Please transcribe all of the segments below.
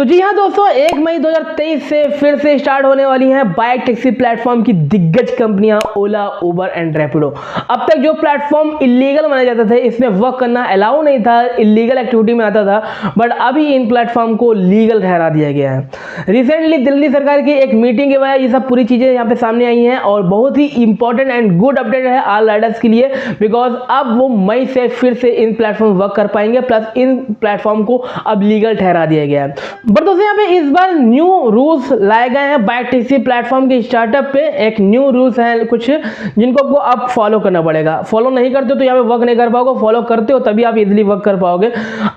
तो जी हाँ दोस्तों, 1 मई 2023 से फिर से स्टार्ट होने वाली हैं बाइक टैक्सी प्लेटफॉर्म की दिग्गज कंपनियां ओला, उबर एंड रैपिडो। अब तक जो प्लेटफॉर्म इलीगल माने जाते थे, इसमें वर्क करना अलाउ नहीं था, इलीगल एक्टिविटी में आता था, बट अभी इन प्लेटफॉर्म को लीगल ठहरा दिया गया है। रिसेंटली दिल्ली सरकार की एक मीटिंग के बाद ये सब पूरी चीज़ें यहाँ पे सामने आई हैं और बहुत ही इंपॉर्टेंट एंड गुड अपडेट है ऑल राइडर्स के लिए, बिकॉज अब वो मई से फिर से इन प्लेटफॉर्म वर्क कर पाएंगे, प्लस इन प्लेटफॉर्म को अब लीगल ठहरा दिया गया है। बट दोस्तों यहाँ पे इस बार न्यू रूल्स लाए गए हैं बाइक टैक्सी प्लेटफॉर्म के स्टार्टअप पे। एक न्यू रूल्स हैं कुछ जिनको आपको अब फॉलो करना पड़ेगा। फॉलो नहीं करते हो तो यहाँ पे वर्क नहीं कर पाओगे, फॉलो करते हो तभी आप इजीली वर्क कर पाओगे।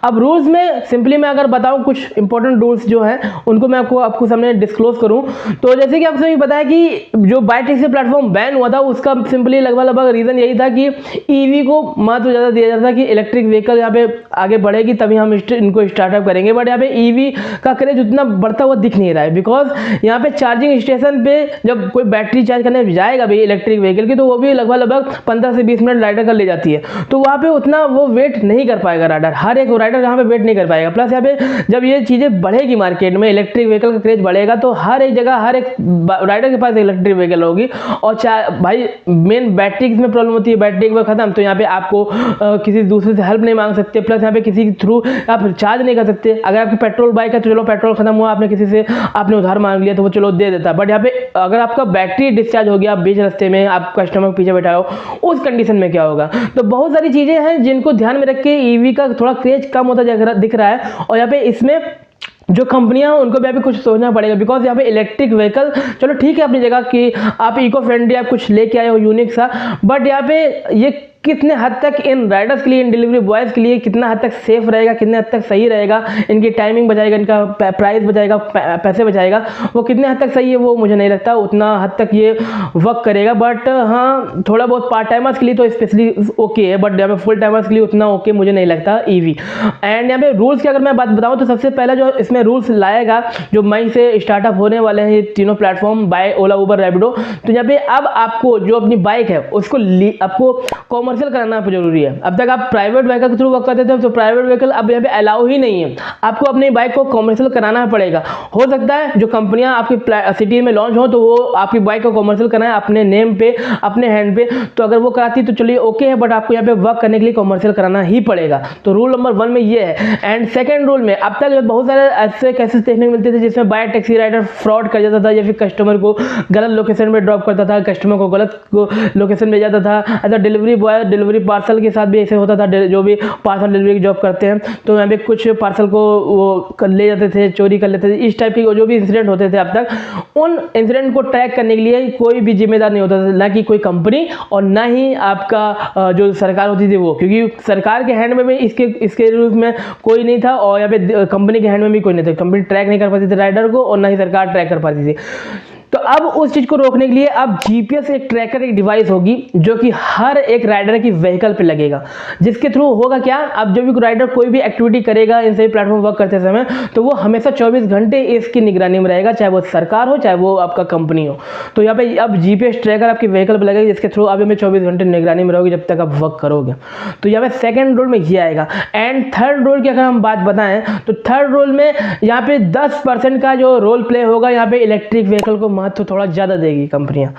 अब रूल्स में सिंपली मैं अगर बताऊं कुछ इंपॉर्टेंट रूल्स जो हैं उनको मैं आपको सामने डिस्क्लोज करूं, तो जैसे कि आपसे बताया कि जो बाइक टैक्सी प्लेटफॉर्म बैन हुआ था उसका सिंपली लगभग रीजन यही था कि ईवी को महत्व ज़्यादा दिया जाता था कि इलेक्ट्रिक व्हीकल यहाँ पे आगे बढ़ेगी तभी हम इनको स्टार्टअप करेंगे। बट यहाँ पे ईवी का क्रेज उतना बढ़ता हुआ दिख नहीं रहा है, बिकॉज यहाँ पे चार्जिंग स्टेशन पे जब कोई बैटरी चार्ज करने जाएगा भी इलेक्ट्रिक व्हीकल की, तो वो भी लगभग 15 से 20 मिनट राइडर कर ले जाती है, तो वहाँ पे उतना वो वेट नहीं कर पाएगा राइडर, हर एक राइडर यहाँ पे वेट नहीं कर पाएगा। प्लस यहाँ पे जब ये चीज़ें बढ़ेगी मार्केट में, इलेक्ट्रिक व्हीकल का क्रेज बढ़ेगा, तो हर एक जगह हर एक राइडर के पास इलेक्ट्रिक व्हीकल होगी। और भाई मेन बैटरी में प्रॉब्लम होती है, बैटरी एक बार खत्म तो यहाँ पे आपको किसी दूसरे से हेल्प नहीं मांग सकते, प्लस यहाँ पे किसी के थ्रू आप चार्ज नहीं कर सकते। अगर आपकी पेट्रोल बाइक है तो चलो पेट्रोल खत्म हुआ, आपने किसी से आपने उधार मांग लिया तो वो चलो दे देता, बट यहाँ पे अगर आपका बैटरी डिस्चार्ज हो गया बीच रास्ते में, आप कस्टमर के पीछे बैठा हो, उस कंडीशन में क्या होगा। तो बहुत सारी चीजें हैं जिनको ध्यान में रख के ईवी का थोड़ा क्रेज कम होता दिख रहा है। और यहाँ पे इसमें जो कंपनियां हैं उनको भी अभी कुछ सोचना पड़ेगा, बिकॉज यहाँ पे इलेक्ट्रिक व्हीकल चलो ठीक है अपनी जगह कि आप इको फ्रेंडली आप कुछ लेके आए हो यूनिक सा, बट यहाँ पे ये कितने हद तक इन राइडर्स के लिए, इन डिलीवरी बॉयज़ के लिए कितना हद तक सेफ रहेगा, कितने हद तक सही रहेगा, इनकी टाइमिंग बचाएगा, इनका प्राइस बचाएगा, पैसे बचाएगा, वो कितने हद तक सही है वो मुझे नहीं लगता उतना हद तक ये वर्क करेगा। बट हाँ, थोड़ा बहुत पार्ट टाइमर्स के लिए तो स्पेशली ओके है, बट यहाँ पे फुल टाइमर्स के लिए उतना ओके मुझे नहीं लगता ईवी। एंड यहाँ पे रूल्स की अगर मैं बात बताऊँ तो सबसे पहला जो इसमें रूल्स लाएगा, जो मई से स्टार्टअप होने वाले हैं ये तीनों प्लेटफॉर्म बाय ओला, उबर, रैपिडो, तो यहाँ पे अब आपको जो अपनी बाइक है उसको आपको कॉमर्शियल कराना जरूरी है। अब तक आप प्राइवेट व्हीकल के थ्रू वर्क करते थे, तो प्राइवेट व्हीकल अब यहाँ पे अलाउ ही नहीं है, आपको अपनी बाइक को कॉमर्शियल कराना पड़ेगा। हो सकता है जो कंपनियां आपकी सिटी में लॉन्च हो तो वो आपकी बाइक को कॉमर्शियल कराएं अपने नेम पे, अपने हैंड पे, तो अगर वो कराती तो चलिए ओके है, बट आपको यहाँ पे वर्क करने के लिए कॉमर्शियल कराना ही पड़ेगा। तो रूल नंबर 1 में ये है। एंड सेकेंड रूल में अब तक बहुत सारे ऐसे केसेस देखने को मिलते थे जिसमें बाइक टैक्सी राइडर फ्रॉड कर जाता था या फिर कस्टमर को गलत लोकेशन में ड्रॉप करता था, कस्टमर को गलत लोकेशन में जाता था। ऐसा डिलीवरी बॉय डिलीवरी पार्सल के साथ भी ऐसे होता था, जो भी पार्सल डिलीवरी की जॉब करते हैं तो यहाँ पे कुछ पार्सल को वो ले जाते थे, चोरी कर लेते थे। इस टाइप के जो भी इंसिडेंट होते थे अब तक, उन इंसिडेंट को ट्रैक करने के लिए कोई भी जिम्मेदार नहीं होता था, ना कि कोई कंपनी और ना ही आपका जो सरकार होती थी वो, क्योंकि सरकार के हैंड में भी इसके रूप में कोई नहीं था और यहाँ पे कंपनी के हैंड में भी कोई नहीं था। कंपनी ट्रैक नहीं कर पाती थी राइडर को और ना ही सरकार ट्रैक कर पाती थी। तो अब उस चीज़ को रोकने के लिए अब जीपीएस एक ट्रैकर एक डिवाइस होगी जो कि हर एक राइडर की व्हीकल पे लगेगा, जिसके थ्रू होगा क्या, अब जब भी राइडर कोई भी एक्टिविटी करेगा इन सभी प्लेटफॉर्म वर्क करते समय, तो वो हमेशा 24 घंटे इसकी निगरानी में रहेगा, चाहे वो सरकार हो चाहे वो आपका कंपनी हो। तो यहाँ पे अब जीपीएस ट्रैकर आपकी व्हीकल पर लगेगा, जिसके थ्रू आप यहाँ पे 24 घंटे निगरानी में रहोगे जब तक आप वर्क करोगे। तो यहाँ पे सेकेंड रूल में ये आएगा। एंड थर्ड रूल की अगर हम बात बताएं तो थर्ड रूल में यहाँ पे 10% का जो रोल प्ले होगा, यहाँ पे इलेक्ट्रिक व्हीकल को तो थोड़ा ज़्यादा देगी कंपनियां।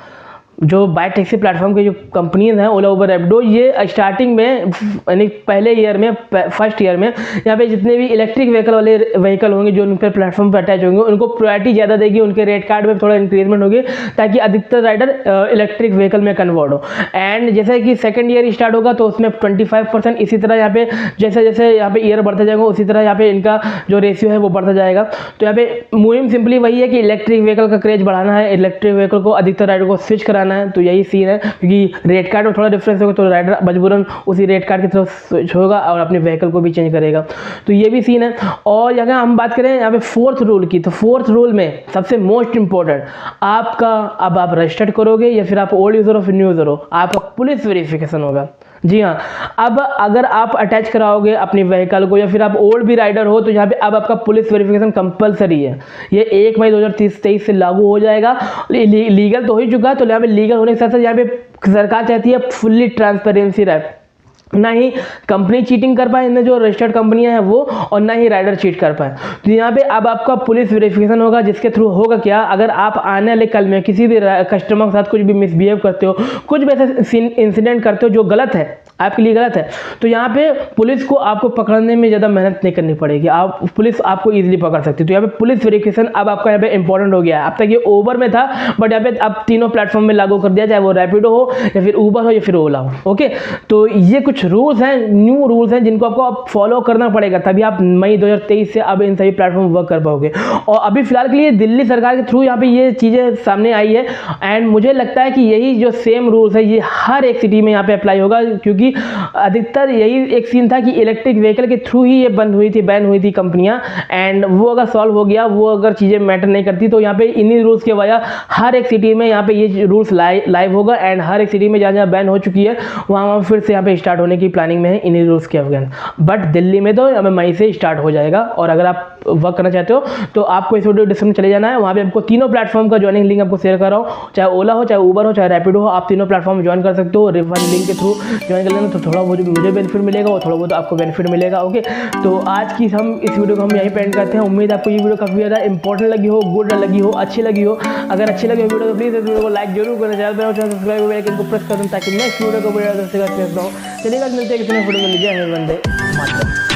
जो बाइक टैक्सी प्लेटफॉर्म के जो कंपनीज हैं ओला, उबर, रैपिडो, ये स्टार्टिंग में यानी पहले ईयर में, फर्स्ट ईयर में यहाँ पे जितने भी इलेक्ट्रिक व्हीकल वाले व्हीकल होंगे जो उनके प्लेटफॉर्म पर अटैच होंगे उनको प्रायोरिटी ज़्यादा देगी, उनके रेट कार्ड में थोड़ा इंक्रीजमेंट होगी ताकि अधिकतर राइडर इलेक्ट्रिक व्हीकल में कन्वर्ट हो। एंड जैसे कि सेकेंड ईयर स्टार्ट होगा तो उसमें 25%, इसी तरह यहाँ पे जैसे जैसे यहाँ पे ईयर बढ़ता जाएगा उसी तरह यहाँ पे इनका जो रेशियो है वो बढ़ता जाएगा। तो यहाँ पे मुहिम सिंपली वही है कि इलेक्ट्रिक व्हीकल का क्रेज बढ़ाना है, इलेक्ट्रिक व्हीकल को अधिकतर राइडर को स्विच कराना है। तो यही सीन है, क्योंकि रेट कार्ड में थोड़ा डिफरेंस होगा तो राइडर मजबूरन उसी रेट कार्ड की तरफ स्विच होगा और अपने व्हीकल को भी चेंज करेगा। तो ये भी सीन है। और अगर हम बात करें यहाँ पे फोर्थ रूल की, तो फोर्थ रूल में सबसे मोस्ट इंपॉर्टेंट आपका, अब आप रजिस्टर्ड करोगे या फिर आप ओल्ड यूजर और फिर न्यू यूजर हो, आपका पुलिस वेरिफिकेशन होगा। जी हाँ, अब अगर आप अटैच कराओगे अपनी व्हीकल को या फिर आप ओल्ड भी राइडर हो तो यहाँ पे अब आपका पुलिस वेरिफिकेशन कंपलसरी है। ये 1 मई 2023 से लागू हो जाएगा। लीगल तो हो ही चुका है, तो यहाँ पे लीगल होने के साथ साथ यहाँ पे सरकार चाहती है फुल्ली ट्रांसपेरेंसी रहे। ना ही कंपनी चीटिंग कर पाए, इनमें जो रजिस्टर्ड कंपनियां हैं वो, और ना ही राइडर चीट कर पाए। तो यहाँ पे अब आपका पुलिस वेरिफिकेशन होगा, जिसके थ्रू होगा क्या, अगर आप आने वाले कल में किसी भी कस्टमर के साथ कुछ भी मिसबिहेव करते हो, कुछ भी ऐसा इंसिडेंट करते हो जो गलत है, आपके लिए गलत है, तो यहाँ पे पुलिस को आपको पकड़ने में ज़्यादा मेहनत नहीं करनी पड़ेगी, पुलिस आपको इजीली पकड़ सकती है। तो यहाँ पे पुलिस वेरिफिकेशन अब आपका यहाँ पे इंपॉर्टेंट हो गया है। अब तक ये ओवर में था, बट यहाँ पे अब तीनों प्लेटफॉर्म में लागू कर दिया, चाहे वो रैपिडो हो या फिर ऊबर हो या फिर ओला हो। ओके, तो ये कुछ रूल्स हैं, न्यू रूल्स हैं, जिनको आपको अब फॉलो करना पड़ेगा, तभी आप मई 2023 से अब इन सभी प्लेटफॉर्म वर्क कर पाओगे। और अभी फिलहाल के लिए दिल्ली सरकार के थ्रू यहाँ पे ये चीज़ें सामने आई है, एंड मुझे लगता है कि यही जो सेम रूल्स है ये हर एक सिटी में यहाँ पे अप्लाई होगा, क्योंकि अधिकतर यही एक सीन था कि इलेक्ट्रिक व्हीकल के थ्रू ही ये बंद हुई थी, बैन हुई थी कंपनियां, एंड वो अगर सॉल्व हो गया, वो अगर चीज़ें मैटर नहीं करती, तो यहाँ पे इन्हीं रूल्स की वजह हर एक सिटी में यहाँ पे ये रूल्स लाइव होगा, एंड हर एक सिटी में जहाँ जहाँ बैन हो चुकी है वहाँ फिर से यहाँ पे स्टार्ट होने की प्लानिंग में है इन्हीं रूल्स के अगेंस्ट। बट दिल्ली में तो हमें मई से स्टार्ट हो जाएगा, और अगर आप वर्क करना चाहते हो तो आपको इस वीडियो डिस्क्रिप्शन में चले जाना है, वहाँ पे आपको तीनों प्लेटफॉर्म का ज्वाइनिंग लिंक आपको शेयर कर रहा हूँ, चाहे ओला हो, चाहे ऊबर हो, चाहे रैपिडो हो, आप तीनों प्लेटफॉर्म में ज्वाइन कर सकते हो। रिफंड लिंक के थ्रू ज्वाइन कर लेना, तो थोड़ा बहुत मुझे बेनिफिट मिलेगा और थोड़ा बहुत आपको बेनिफिट मिलेगा। ओके, तो आज की हम इस वीडियो को हम यहीं पे एंड करते हैं। उम्मीद आपको ये वीडियो काफ़ी ज़्यादा इंपॉर्टेंट लगी हो, गुड लगी हो, अच्छी लगी हो। अगर अच्छी लगी हो वीडियो तो प्लीज़ इस वीडियो को लाइक जरूर करें, चैनल पर सब्सक्राइब बेल को प्रेस कर दें, ताकि नेक्स्ट वीडियो को वीडियो चलिए मिलते हैं किसी वीडियो में। लीजिए, वंदे मातरम।